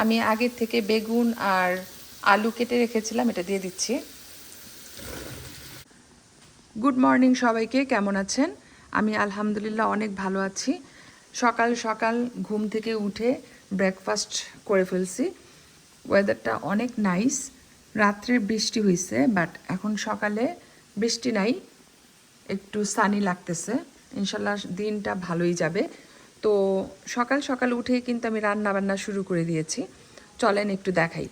আমি আগে থেকে বেগুন আর আলু কেটে রেখেছিলাম, এটা দিয়ে দিচ্ছি। গুড মর্নিং সবাইকে, কেমন আছেন? আমি আলহামদুলিল্লাহ অনেক ভালো আছি। সকাল সকাল ঘুম থেকে উঠে ব্রেকফাস্ট করে ফেলছি। ওয়েদারটা অনেক নাইস। রাত্রে বৃষ্টি হয়েছে, বাট এখন সকালে বৃষ্টি নাই, একটু সানি লাগতেছে। ইনশাল্লাহ দিনটা ভালোই যাবে। তো সকাল সকাল উঠেই কিন্তু আমি রান্না বান্না শুরু করে দিয়েছি। চলেন একটু দেখাই।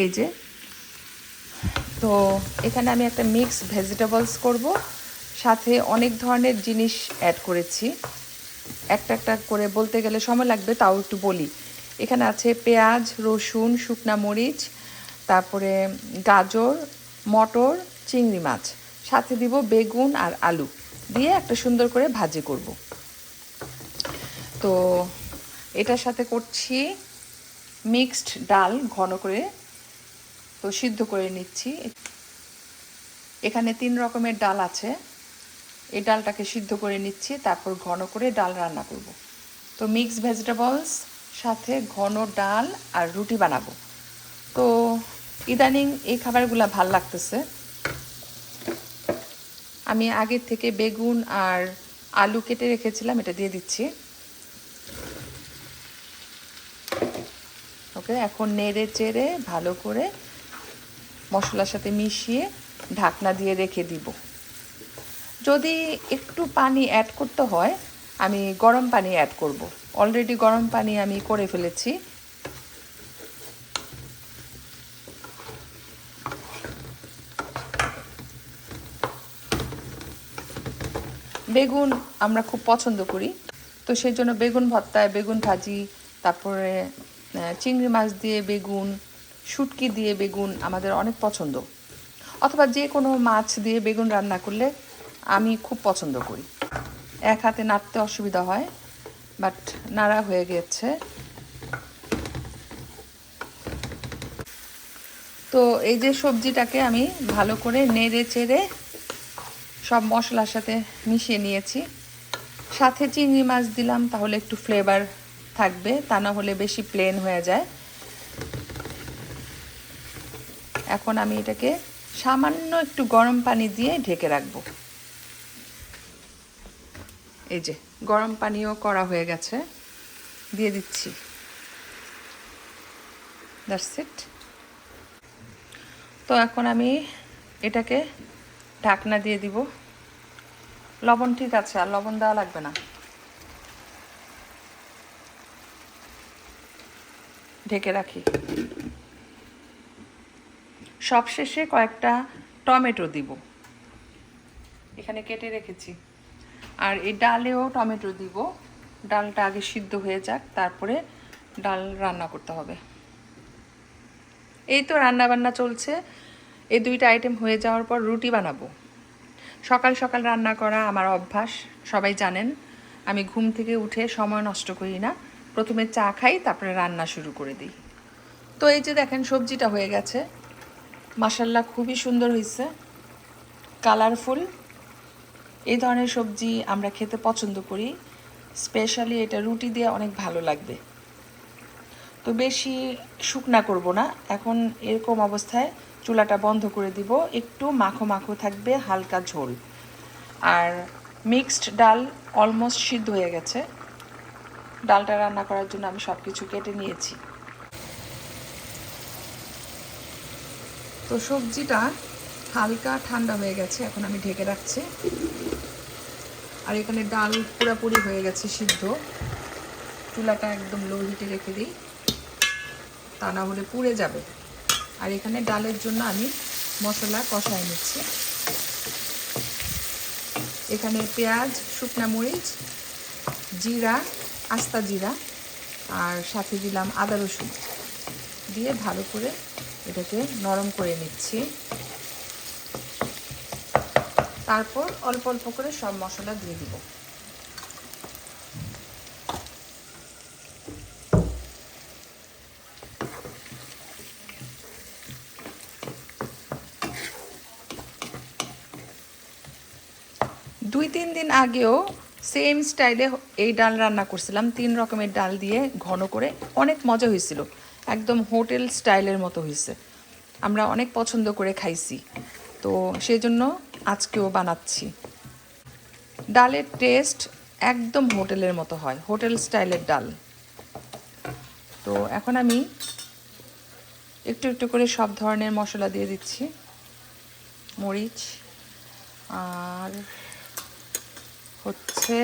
এই যে, তো এখানে আমি একটা মিক্স ভেজিটেবলস করব, সাথে অনেক ধরনের জিনিস অ্যাড করেছি। একটা একটা করে বলতে গেলে সময় লাগবে, তাও একটু বলি। এখানে আছে পেঁয়াজ, রসুন, শুকনা মরিচ, তারপরে গাজর, মটর, চিংড়ি মাছ, সাথে দিব বেগুন আর আলু দিয়ে একটা সুন্দর করে ভাজি করব। তো এটার সাথে করছি মিক্সড ডাল, ঘন করে তো সিদ্ধ করে নিচ্ছি। এখানে 3 রকমের ডাল আছে, এই ডালটাকে সিদ্ধ করে নিচ্ছি, তারপর ঘন করে ডাল রান্না করব। তো মিক্স ভেজিটেবলস সাথে ঘন ডাল আর রুটি বানাবো। তো ইদানিং এই খাবারগুলো ভাল লাগতেছে। আমি আগে থেকে বেগুন আর আলু কেটে রেখেছিলাম, এটা দিয়ে দিচ্ছি। ওকে, এখন নেড়ে চেড়ে ভালো করে মশলার সাথে মিশিয়ে ঢাকনা দিয়ে রেখে দিব। যদি একটু পানি অ্যাড করতে হয়, আমি গরম পানি অ্যাড করব। অলরেডি গরম পানি আমি করে ফেলেছি। বেগুন আমরা খুব পছন্দ করি, তো সেই জন্য বেগুন ভর্তায়, বেগুন ভাজি, তারপরে চিংড়ি মাছ দিয়ে বেগুন, শুটকি দিয়ে বেগুন আমাদের অনেক পছন্দ। অথবা যে কোনো মাছ দিয়ে বেগুন রান্না করলে আমি খুব পছন্দ করি। এক হাতে নাড়তে অসুবিধা হয়, বাট নাড়া হয়ে গেছে। তো এই যে সবজিটাকে আমি ভালো করে নেড়ে চেড়ে সব মশলার সাথে মিশিয়ে নিয়েছি। সাথে চিংড়ি মাছ দিলাম, তাহলে একটু ফ্লেভার থাকবে, তা না হলে বেশি প্লেন হয়ে যায়। এখন আমি এটাকে সামান্য একটু গরম পানি দিয়ে ঢেকে রাখবো। এই যে গরম পানিও করা হয়ে গেছে, দিয়ে দিচ্ছি। That's it. তো এখন আমি এটাকে ঢাকনা দিয়ে দিব। লবণ ঠিক আছে, আর লবণ দেওয়া লাগবে না। ঢেকে রাখি। সবশেষে কয়েকটা টমেটো দিব, এখানে কেটে রেখেছি। আর এই ডালেও টমেটো দিব। ডালটা আগে সিদ্ধ হয়ে যাক, তারপরে ডাল রান্না করতে হবে। এই তো রান্না বান্না চলছে। এই দুইটা আইটেম হয়ে যাওয়ার পর রুটি বানাবো। সকাল সকাল রান্না করা আমার অভ্যাস, সবাই জানেন। আমি ঘুম থেকে উঠে সময় নষ্ট করি না, প্রথমে চা খাই, তারপরে রান্না শুরু করে দিই। তো এই যে দেখেন সবজিটা হয়ে গেছে, মাশাল্লাহ খুবই সুন্দর হয়েছে, কালারফুল। এই ধরনের সবজি আমরা খেতে পছন্দ করি, স্পেশালি এটা রুটি দিয়ে অনেক ভালো লাগবে। তো বেশি শুকনা করব না, এখন এরকম অবস্থায় চুলাটা বন্ধ করে দিব। একটু মাখো মাখো থাকবে, হালকা ঝোল। আর মিক্সড ডাল অলমোস্ট সিদ্ধ হয়ে গেছে। ডালটা রান্না করার জন্য আমি সব কিছু কেটে নিয়েছি। তো সবজিটা হালকা ঠান্ডা হয়ে গেছে, এখন আমি ঢেকে রাখছি। আর এখানে ডাল পুরাপুরি হয়ে গেছে সিদ্ধ। চুলাটা একদম লো হিটে রেখে দিই, তা না হলে পুড়ে যাবে। আর এখানে ডালের জন্য আমি মশলা কষায় নিচ্ছি। এখানে পেঁয়াজ, শুকনা মরিচ, জিরা, আস্তা জিরা, আর সাথে দিলাম আদা রসুন দিয়ে ভালো করে এটাকে নরম করে নিচ্ছি। তারপর অল্প অল্প করে সব মশলা দিয়ে দিব। দুই তিন দিন আগেও সেম স্টাইলে এই ডাল রান্না করছিলাম, 3 রকমের ডাল দিয়ে ঘন করে, অনেক মজা হয়েছিল, একদম হোটেল স্টাইলের মতো হয়েছে। আমরা অনেক পছন্দ করে খাইছি, তো সেজন্য আজকেও বানাচ্ছি। ডালের টেস্ট একদম হোটেলের মতো হয়, হোটেল স্টাইলের ডাল। তো এখন আমি একটু একটু করে সব ধরনের মশলা দিয়ে দিচ্ছি, মরিচ আর হচ্ছে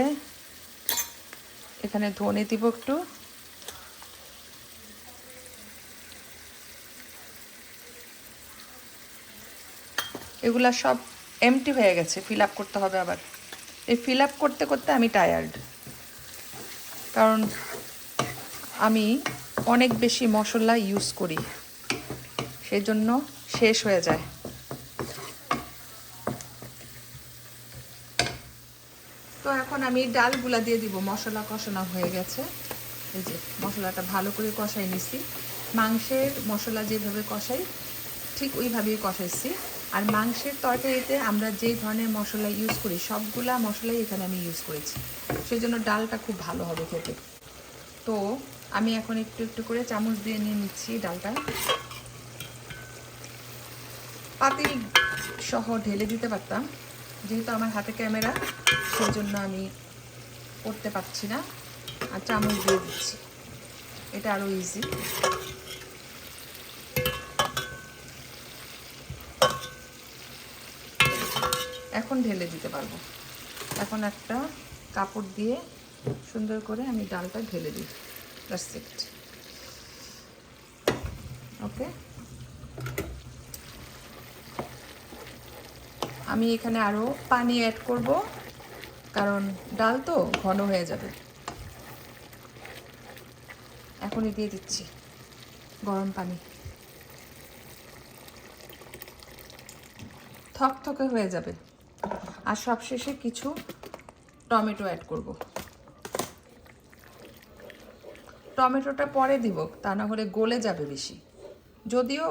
এখানে ধনে দিব একটু, এগুলা সব এমটি হয়ে গেছে, ফিল আপ করতে হবে আবার। এই ফিল আপ করতে করতে আমি টায়ার্ড, কারণ আমি অনেক বেশি মশলা ইউজ করি, সেই জন্য শেষ হয়ে যায়। তো এখন আমি ডালগুলা দিয়ে দিব, মশলা কষানো হয়ে গেছে। এই যে মশলাটা ভালো করে কষাই নিছি, মাংসের মশলা যেভাবে কষাই ঠিক ওইভাবেই কষাইছি। আর মাংসের তরকারিতে আমরা যেই ধরনের মশলা ইউজ করি সবগুলা মশলাই এখানে আমি ইউজ করেছি, সেই জন্য ডালটা খুব ভালো হবে খেতে। তো আমি এখন একটু একটু করে চামচ দিয়ে নিয়ে নিচ্ছি ডালটা, পাতিল সহ ঢেলে দিতে পারতাম, যেহেতু আমার হাতে ক্যামেরা সেই জন্য আমি করতে পারছি না, আর চামচ দিয়ে দিচ্ছি, এটা আরও ইজি। এখন ঢেলে দিতে পারবো। এখন একটা কাপড় দিয়ে সুন্দর করে আমি ডালটা ঢেলে দিই, দ্যাটস ইট। ওকে, আমি এখানে আরও পানি অ্যাড করব, কারণ ডাল তো ঘন হয়ে যাবে। এখনই দিয়ে দিচ্ছি গরম পানি, থকথকে হয়ে যাবে। আর সবশেষে কিছু টমেটো অ্যাড করব, টমেটোটা পরে দিব, তা না হলে গলে যাবে বেশি, যদিও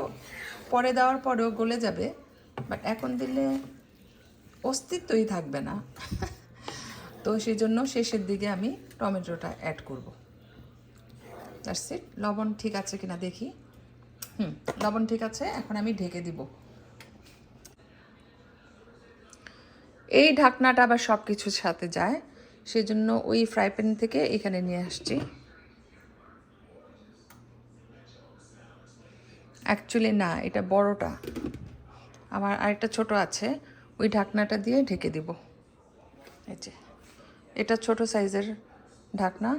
পরে দেওয়ার পরেও গলে যাবে, বাট এখন দিলে অস্তিত্বই থাকবে না। তো সেই জন্য শেষের দিকে আমি টমেটোটা অ্যাড করব। That's it. লবণ ঠিক আছে কিনা দেখি, লবণ ঠিক আছে, এখন আমি ঢেকে দিব। এই ঢাকনাটা আবার সব কিছুর সাথে যায়, সেজন্য ওই ফ্রাই প্যান থেকে এখানে নিয়ে আসছি। অ্যাকচুয়ালি না, এটা বড়টা, আমার আরেকটা ছোট আছে, ওই ঢাকনাটা দিয়ে ঢেকে দিব। এই যে এটা ছোট সাইজের ঢাকনা,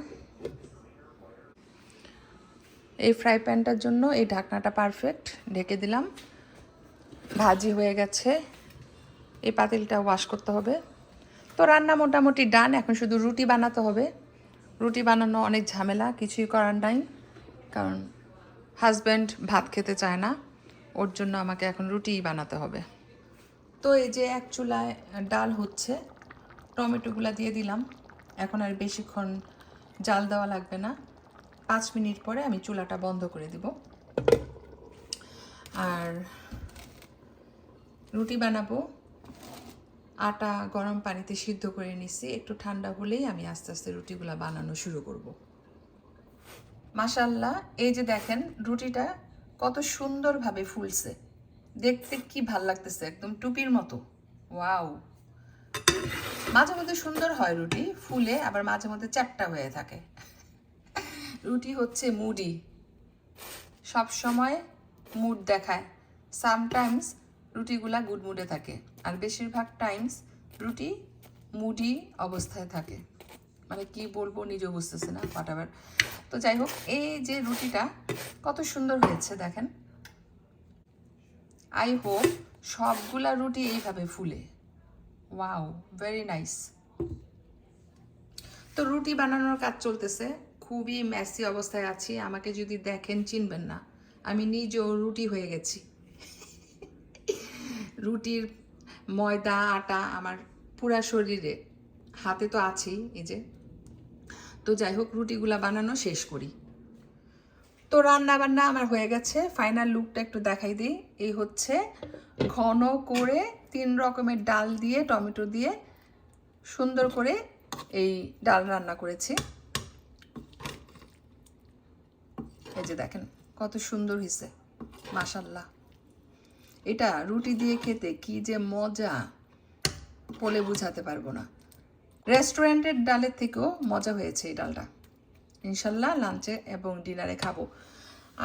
এই ফ্রাই প্যানটার জন্য এই ঢাকনাটা পারফেক্ট, ঢেকে দিলাম। ভাজি হয়ে গেছে, এই পাতিলটা ওয়াশ করতে হবে। তো রান্না মোটামুটি ডান, এখন শুধু রুটি বানাতে হবে। রুটি বানানো অনেক ঝামেলা, কিছুই করার নাই, কারণ হাজব্যান্ড ভাত খেতে চায় না, ওর জন্য আমাকে এখন রুটিই বানাতে হবে। তো এই যে এক চুলায় ডাল হচ্ছে, টমেটোগুলা দিয়ে দিলাম, এখন আর বেশিক্ষণ জাল দেওয়া লাগবে না, 5 মিনিট পরে আমি চুলাটা বন্ধ করে দিব। আর রুটি বানাবো, আটা গরম পানিতে সিদ্ধ করে নিছি, একটু ঠান্ডা হলেই আমি আস্তে আস্তে রুটিগুলা বানানো শুরু করব। মাশাআল্লাহ, এই যে দেখেন রুটিটা কত সুন্দরভাবে ফুলছে, দেখতে কি ভাল লাগতেছে, একদম টুপির মতো। ওয়াও, মাঝে মধ্যে সুন্দর হয় রুটি ফুলে, আবার মাঝে মধ্যে চ্যাপ্টা হয়ে থাকে। রুটি হচ্ছে মুডি, সব সময় মুড দেখায়। সামটাইমস রুটিগুলা গুড মুডে থাকে, আর বেশিরভাগ টাইমস রুটি মুডি অবস্থায় থাকে। মানে কি বলবো নিজেও বুঝতেছে না, হোয়াটএভার। তো যাই হোক, এই যে রুটিটা কত সুন্দর হয়েছে দেখেন। আই হোপ সবগুলা রুটি এইভাবে ফুলে। Wow, very nice. তো রুটি বানানোর কাজ চলতেছে, খুবই মেসি অবস্থায় আছি, আমাকে যদি দেখেন চিনবেন না, আমি নিজেও রুটি হয়ে গেছি। রুটির ময়দা আটা আমার পুরা শরীরে, হাতে তো আছেই এই যে। তো যাই হোক, রুটিগুলা বানানো শেষ করি। তো রান্না বান্না আমার হয়ে গেছে, ফাইনাল লুকটা একটু দেখাই দিই। এই হচ্ছে ঘন করে 3 রকমের ডাল দিয়ে টমেটো দিয়ে সুন্দর করে এই ডাল রান্না করেছি। এই যে দেখেন কত সুন্দর হয়েছে, মাশাল্লাহ। এটা রুটি দিয়ে খেতে কি যে মজা বলে বুঝাতে পারবো না। রেস্টুরেন্টের ডালের থেকেও মজা হয়েছে এই ডালটা। ইনশাল্লাহ লাঞ্চে এবং ডিনারে খাবো।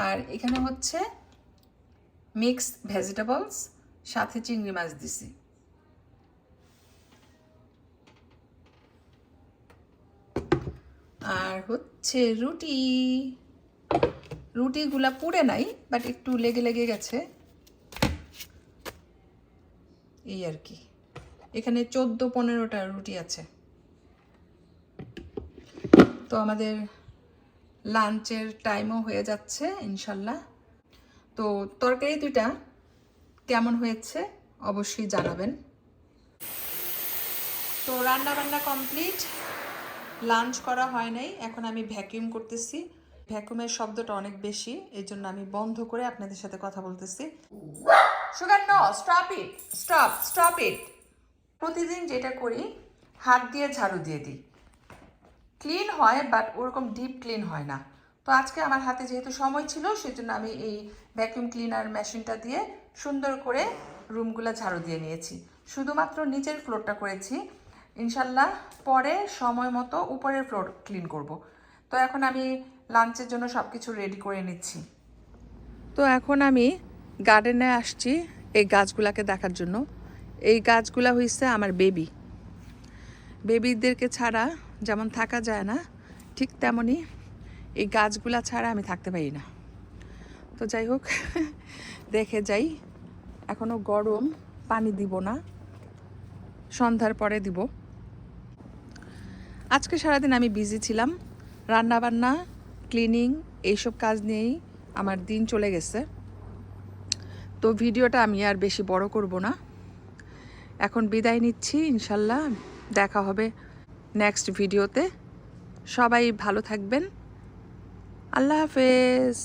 আর এখানে হচ্ছে মিক্সড ভেজিটেবলস, সাথে চিংড়ি মাছ দিছি। আর হচ্ছে রুটি, রুটিগুলা পুড়ে নাই, বাট একটু লেগে লেগে গেছে এই আর কি। এখানে 14-15টা রুটি আছে। তো আমাদের লাঞ্চের টাইমও হয়ে যাচ্ছে ইনশাল্লাহ। তো তরকারি দুইটা কেমন হয়েছে অবশ্যই জানাবেন। তো রান্না বান্না কমপ্লিট, লাঞ্চ করা হয় নাই, এখন আমি ভ্যাকুয়াম করতেছি। ভ্যাকুয়ামের শব্দটা অনেক বেশি, এই জন্য আমি বন্ধ করে আপনাদের সাথে কথা বলতেছি। Sugar no, stop it, stop it. প্রতিদিন যেটা করি, হাত দিয়ে ঝাড়ু দিয়ে দিই, ক্লিন হয়, বাট ওরকম ডিপ ক্লিন হয় না। তো আজকে আমার হাতে যেহেতু সময় ছিল, সেজন্য আমি এই ভ্যাকুয়াম ক্লিনার মেশিনটা দিয়ে সুন্দর করে রুমগুলো ঝাড়ু দিয়ে নিয়েছি। শুধুমাত্র নিচের ফ্লোরটা করেছি, ইনশাল্লাহ পরে সময় মতো উপরের ফ্লোর ক্লিন করব। তো এখন আমি লাঞ্চের জন্য সব কিছু রেডি করে নিচ্ছি। তো এখন আমি গার্ডেনে আসছি এই গাছগুলাকে দেখার জন্য। এই গাছগুলা হইছে আমার বেবিদেরকে ছাড়া যেমন থাকা যায় না, ঠিক তেমনই এই গাছগুলা ছাড়া আমি থাকতে পারি না। তো যাই হোক, দেখে যাই। এখনও গরম, পানি দিব না, সন্ধ্যার পরে দিব। আজকে সারাদিন আমি বিজি ছিলাম, রান্নাবান্না, ক্লিনিং, এইসব কাজ নিয়েই আমার দিন চলে গেছে। তো ভিডিওটা আমি আর বেশি বড় করব না, এখন বিদায় নিচ্ছি। ইনশাল্লাহ দেখা হবে নেক্সট ভিডিওতে। সবাই ভালো থাকবেন। আল্লাহ হাফেজ।